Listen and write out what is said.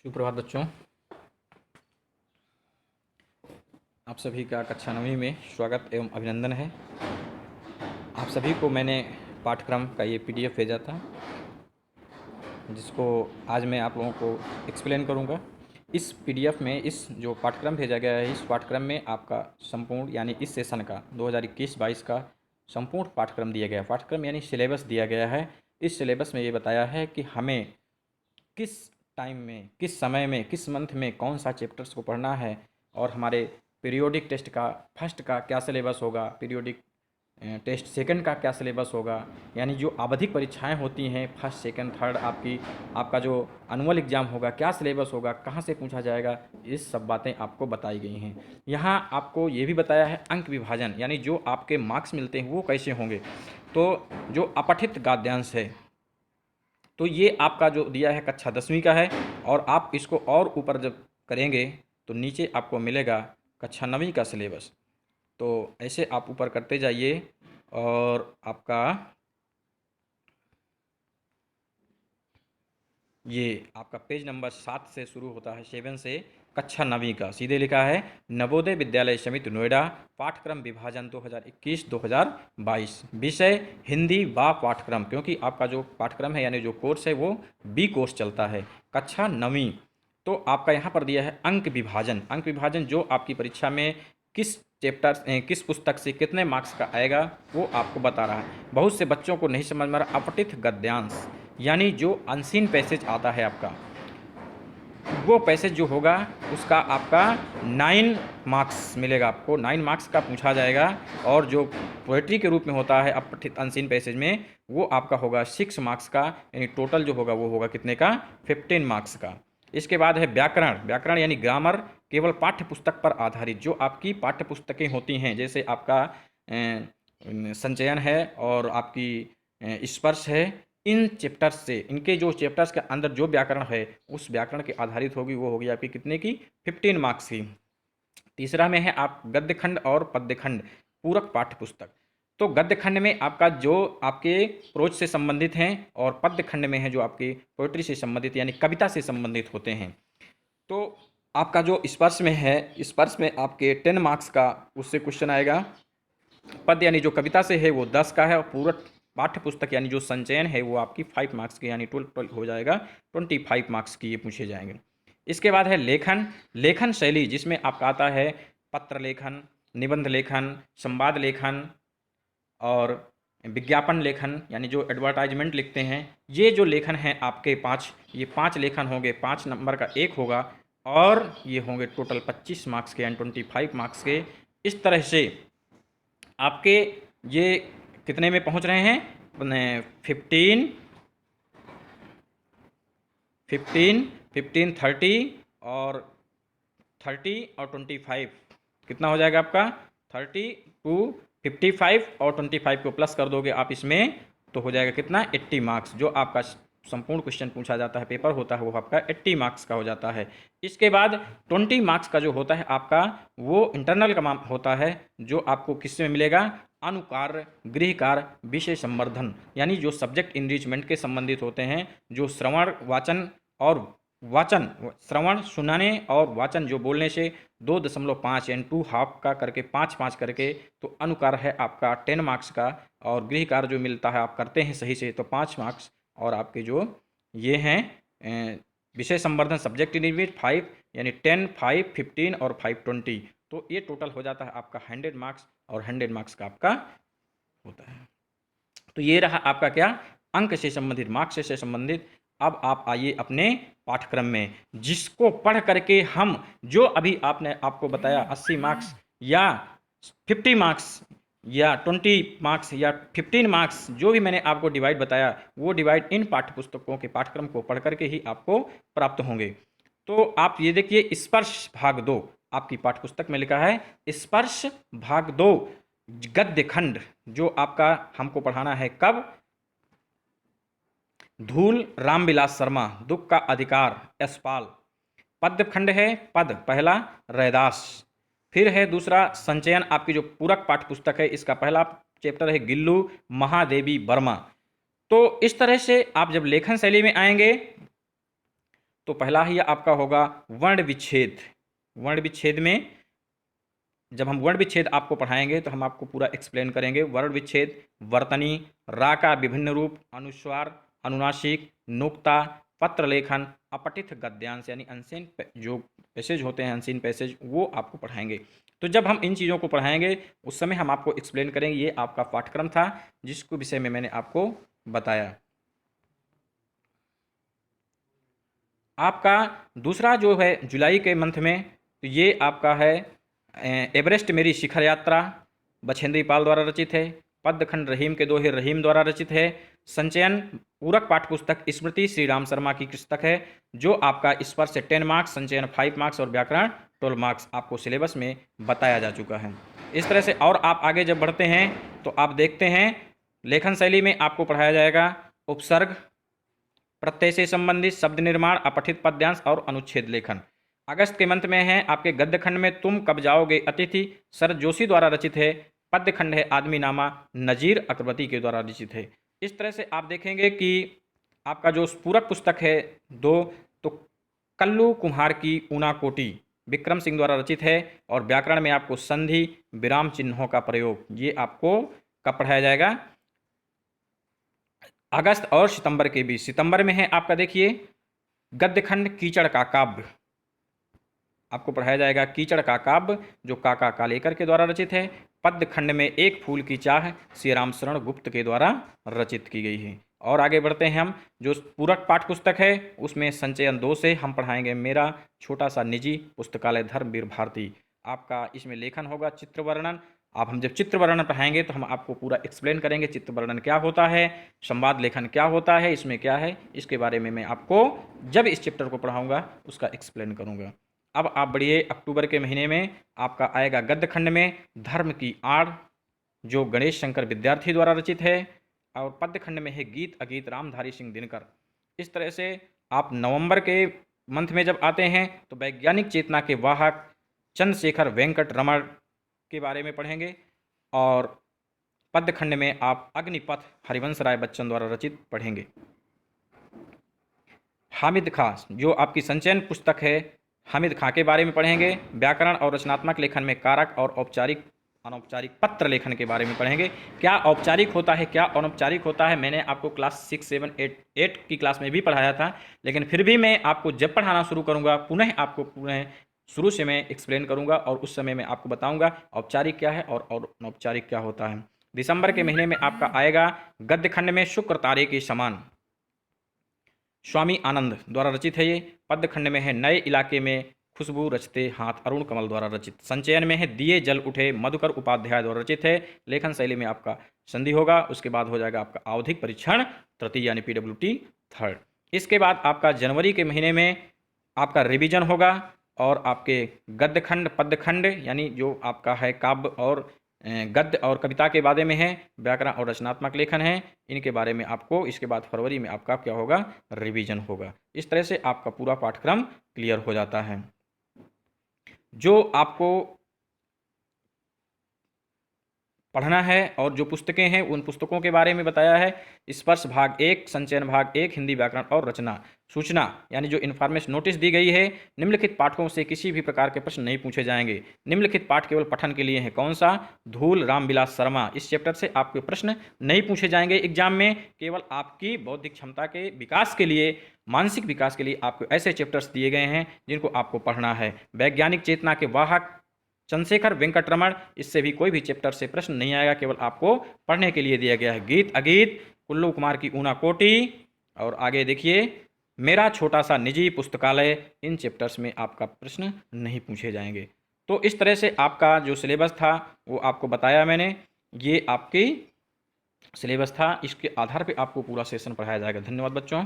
सुप्रभात बच्चों। आप सभी का कक्षा 9वीं में स्वागत एवं अभिनंदन है। आप सभी को मैंने पाठ्यक्रम का ये पीडीएफ भेजा था, जिसको आज मैं आप लोगों को एक्सप्लेन करूंगा। इस पीडीएफ में इस जो पाठ्यक्रम भेजा गया है, इस पाठ्यक्रम में आपका संपूर्ण यानी इस सेशन का 2021-22 का संपूर्ण पाठ्यक्रम दिया गया। पाठ्यक्रम यानी सिलेबस दिया गया है। इस सिलेबस में ये बताया है कि हमें किस टाइम में, किस समय में, किस मंथ में कौन सा चैप्टर्स को पढ़ना है, और हमारे पीरियोडिक टेस्ट का फर्स्ट का क्या सिलेबस होगा, पीरियोडिक टेस्ट सेकंड का क्या सिलेबस होगा, यानी जो आवधिक परीक्षाएं होती हैं फर्स्ट सेकंड थर्ड, आपका जो एनुअल एग्ज़ाम होगा क्या सिलेबस होगा, कहाँ से पूछा जाएगा, इस सब बातें आपको बताई गई हैं। यहाँ आपको ये भी बताया है अंक विभाजन, यानी जो आपके मार्क्स मिलते हैं वो कैसे होंगे। तो जो अपठित गद्यांश है, तो ये आपका जो दिया है कक्षा 10वीं का है, और आप इसको और ऊपर जब करेंगे तो नीचे आपको मिलेगा कक्षा 9वीं का सिलेबस। तो ऐसे आप ऊपर करते जाइए और आपका ये आपका पेज नंबर 7 से शुरू होता है, 7 से कक्षा 9वीं का। सीधे लिखा है नवोदय विद्यालय समिति नोएडा, पाठ्यक्रम विभाजन 2021-2022, विषय हिंदी व पाठ्यक्रम, क्योंकि आपका जो पाठ्यक्रम है यानी जो कोर्स है वो बी कोर्स चलता है, कक्षा 9वीं। तो आपका यहाँ पर दिया है अंक विभाजन। अंक विभाजन जो आपकी परीक्षा में किस चैप्टर किस पुस्तक से कितने मार्क्स का आएगा वो आपको बता रहा है। बहुत से बच्चों को नहीं समझ में आ रहा, अपठित गद्यांश यानी जो अनसीन पैसेज आता है आपका, वो पैसेज जो होगा उसका आपका 9 मार्क्स मिलेगा, आपको 9 मार्क्स का पूछा जाएगा। और जो पोएट्री के रूप में होता है अपठित अनसीन पैसेज में, वो आपका होगा 6 मार्क्स का, यानी टोटल जो होगा वो होगा कितने का, 15 मार्क्स का। इसके बाद है व्याकरण। व्याकरण यानी ग्रामर, केवल पाठ्य पुस्तक पर आधारित, जो आपकी पाठ्य पुस्तकें होती हैं, जैसे आपका संचयन है और आपकी स्पर्श है, इन चैप्टर्स से, इनके जो चैप्टर्स के अंदर जो व्याकरण है उस व्याकरण के आधारित होगी, वो होगी आपकी कितने की, 15 मार्क्स की। तीसरा में है आप गद्य खंड और पद्य खंड, पूरक पाठ्य पुस्तक। तो गद्य खंड में आपका जो आपके प्रोज से संबंधित हैं, और पद्य खंड में है जो आपके पोएट्री से संबंधित यानी कविता से संबंधित होते हैं। तो आपका जो स्पर्श में है, स्पर्श में आपके 10 मार्क्स का उससे क्वेश्चन आएगा। पद्य यानी जो कविता से है वो 10 का है, और पूरक पाठ्य पुस्तक यानी जो संचयन है वो आपकी 5 मार्क्स की, यानी 12 हो जाएगा, 25 मार्क्स की ये पूछे जाएंगे। इसके बाद है लेखन। लेखन शैली, जिसमें आपका आता है पत्र लेखन, निबंध लेखन, संवाद लेखन और विज्ञापन लेखन, यानी जो एडवर्टाइजमेंट लिखते हैं। ये जो लेखन हैं आपके 5, ये 5 लेखन होंगे, 5 नंबर का एक होगा, और ये होंगे टोटल 25 मार्क्स के, यानी 25 मार्क्स के। इस तरह से आपके ये कितने में पहुंच रहे हैं, 15, 30 और 25, कितना हो जाएगा आपका, 30 टू 55, और 25 को प्लस कर दोगे आप इसमें तो हो जाएगा कितना, 80 मार्क्स। जो आपका संपूर्ण क्वेश्चन पूछा जाता है, पेपर होता है, वो आपका 80 मार्क्स का हो जाता है। इसके बाद 20 मार्क्स का जो होता है आपका, वो इंटरनल का होता है, जो आपको किससे मिलेगा, अनुकार्य, गृह कार्य, विषय संवर्धन, यानी जो सब्जेक्ट इनरिचमेंट के संबंधित होते हैं, जो श्रवण वाचन और वाचन, श्रवण सुनाने और वाचन जो बोलने से 2.5 यानी 2 हाफ का करके 5-5 करके, तो अनुकार है आपका 10 मार्क्स का, और गृह कार्य जो मिलता है आप करते हैं सही से तो 5 मार्क्स, और आपके जो ये हैं विषय संवर्धन सब्जेक्ट इनरिचमेंट 5, यानी 10, 5, 15 और 5, 20, तो ये टोटल हो जाता है आपका 100 मार्क्स, और 100 मार्क्स का आपका होता है। तो ये रहा आपका क्या, अंक से संबंधित, मार्क्स से संबंधित। अब आप आइए अपने पाठ्यक्रम में, जिसको पढ़ करके हम जो अभी आपने आपको बताया 80 मार्क्स या 50 मार्क्स या 20 मार्क्स या 15 मार्क्स, जो भी मैंने आपको डिवाइड बताया, वो डिवाइड इन पाठ्य पुस्तकों के पाठ्यक्रम को पढ़ करके ही आपको प्राप्त होंगे। तो आप ये देखिए, स्पर्श भाग 2 आपकी पाठ्यपुस्तक में लिखा है, स्पर्श भाग 2 गद्य खंड, जो आपका हमको पढ़ाना है कब, धूल रामविलास शर्मा, दुख का अधिकार यशपाल। पद्य खंड है, पद पहला रैदास। फिर है दूसरा संचयन, आपकी जो पूरक पाठ्य पुस्तक है, इसका पहला चैप्टर है गिल्लू महादेवी वर्मा। तो इस तरह से आप जब लेखन शैली में आएंगे तो पहला ही आपका होगा वर्ण विच्छेद। वर्ण विच्छेद में जब हम वर्ण विच्छेद आपको पढ़ाएंगे तो हम आपको पूरा एक्सप्लेन करेंगे। वर्ण विच्छेद, वर्तनी, रा का विभिन्न रूप, अनुस्वार, अनुनासिक, नुक्ता, पत्र लेखन, अपठित गद्यांश यानी अनसीन जो पैसेज होते हैं, अनसीन पैसेज, वो आपको पढ़ाएंगे। तो जब हम इन चीज़ों को पढ़ाएंगे उस समय हम आपको एक्सप्लेन करेंगे। ये आपका पाठ्यक्रम था जिसको विषय में मैंने आपको बताया। आपका दूसरा जो है जुलाई के मंथ में, तो ये आपका है एवरेस्ट मेरी शिखर यात्रा, बछेंद्री पाल द्वारा रचित है। पद्यखंड रहीम के दोहे रहीम द्वारा रचित है। संचयन पूरक पाठ्य पुस्तक स्मृति श्री राम शर्मा की पुस्तक है, जो आपका इस पर से 10 मार्क्स, संचयन 5 मार्क्स और व्याकरण 12 मार्क्स आपको सिलेबस में बताया जा चुका है। इस तरह से और आप आगे जब बढ़ते हैं तो आप देखते हैं लेखन शैली में आपको पढ़ाया जाएगा उपसर्ग, प्रत्यय से संबंधित शब्द निर्माण, अपठित पद्यांश और अनुच्छेद लेखन। अगस्त के मंथ में है आपके गद्य खंड में तुम कब जाओगे अतिथि, शरद जोशी द्वारा रचित है। पद्य खंड है आदमी नामा, नजीर अकबरी के द्वारा रचित है। इस तरह से आप देखेंगे कि आपका जो पूरक पुस्तक है दो, तो कल्लू कुम्हार की ऊना कोटी विक्रम सिंह द्वारा रचित है। और व्याकरण में आपको संधि, विराम चिन्हों का प्रयोग, ये आपको कब पढ़ाया जाएगा, अगस्त और सितंबर के बीच। सितंबर में है आपका देखिए गद्य खंड कीचड़ का काव्य, आपको पढ़ाया जाएगा कीचड़ का काव्य, जो काका कालेकर के द्वारा रचित है। पद्य खंड में एक फूल की चाह श्री राम शरण गुप्त के द्वारा रचित की गई है। और आगे बढ़ते हैं हम, जो पूरक पाठ्य पुस्तक है उसमें संचयन 2 से हम पढ़ाएंगे मेरा छोटा सा निजी पुस्तकालय धर्मवीर भारती। आपका इसमें लेखन होगा चित्र वर्णन। अब हम जब चित्र वर्णन पढ़ाएंगे तो हम आपको पूरा एक्सप्लेन करेंगे चित्र वर्णन क्या होता है, संवाद लेखन क्या होता है, इसमें क्या है, इसके बारे में मैं आपको जब इस चैप्टर को पढ़ाऊंगा उसका एक्सप्लेन करूंगा। अब आप बढ़िए अक्टूबर के महीने में आपका आएगा गद्य खंड में धर्म की आड़, जो गणेश शंकर विद्यार्थी द्वारा रचित है। और पद्य खंड में है गीत अगीत रामधारी सिंह दिनकर। इस तरह से आप नवंबर के मंथ में जब आते हैं तो वैज्ञानिक चेतना के वाहक चंद्रशेखर वेंकट रमण के बारे में पढ़ेंगे। और पद्य खंड में आप अग्निपथ हरिवंश राय बच्चन द्वारा रचित पढ़ेंगे। हामिद खां, जो आपकी संचयन पुस्तक है, हामिद खां के बारे में पढ़ेंगे। व्याकरण और रचनात्मक लेखन में कारक और औपचारिक अनौपचारिक पत्र लेखन के बारे में पढ़ेंगे। क्या औपचारिक होता है, क्या अनौपचारिक होता है, मैंने आपको क्लास 6, 7, 8 की क्लास में भी पढ़ाया था, लेकिन फिर भी मैं आपको जब पढ़ाना शुरू करूंगा पुनः आपको पुनः शुरू से मैं एक्सप्लेन करूंगा और उस समय मैं आपको बताऊंगा औपचारिक क्या है और अनौपचारिक क्या होता है। दिसंबर के महीने में आपका आएगा गद्य खंड में शुक्र तारे के समान, स्वामी आनंद द्वारा रचित है ये। पद्य खंड में है नए इलाके में खुशबू रचते हाथ, अरुण कमल द्वारा रचित। संचयन में है दिए जल उठे, मधुकर उपाध्याय द्वारा रचित है। लेखन शैली में आपका संधि होगा, उसके बाद हो जाएगा आपका आवधिक परीक्षण तृतीय यानी PWT 3rd। इसके बाद आपका जनवरी के महीने में आपका रिवीजन होगा और आपके गद्य खंड पद्य खंड यानी जो आपका है काव्य और गद्य और कविता के बारे में है, व्याकरण और रचनात्मक लेखन है, इनके बारे में आपको इसके बाद फरवरी में आपका क्या होगा, रिवीजन होगा। इस तरह से आपका पूरा पाठ्यक्रम क्लियर हो जाता है। जो आपको पढ़ना है और जो पुस्तकें हैं उन पुस्तकों के बारे में बताया है। स्पर्श भाग 1, संचयन भाग 1, हिंदी व्याकरण और रचना, सूचना यानी जो इन्फॉर्मेशन नोटिस दी गई है, निम्नलिखित पाठकों से किसी भी प्रकार के प्रश्न नहीं पूछे जाएंगे। निम्नलिखित पाठ केवल पठन के लिए है, कौन सा, धूल रामविलास शर्मा। इस चैप्टर से आपके प्रश्न नहीं पूछे जाएंगे एग्जाम में, केवल आपकी बौद्धिक क्षमता के विकास के लिए, मानसिक विकास के लिए आपको ऐसे चैप्टर्स दिए गए हैं जिनको आपको पढ़ना है। वैज्ञानिक चेतना के वाहक चंद्रशेखर वेंकट रमण, इससे भी कोई भी चैप्टर से प्रश्न नहीं आएगा, केवल आपको पढ़ने के लिए दिया गया है। गीत अगीत कुल्लू कुमार की ऊना कोटी, और आगे देखिए मेरा छोटा सा निजी पुस्तकालय, इन चैप्टर्स में आपका प्रश्न नहीं पूछे जाएंगे। तो इस तरह से आपका जो सिलेबस था वो आपको बताया मैंने, ये आपकी सिलेबस था, इसके आधार पर आपको पूरा सेशन पढ़ाया जाएगा। धन्यवाद बच्चों।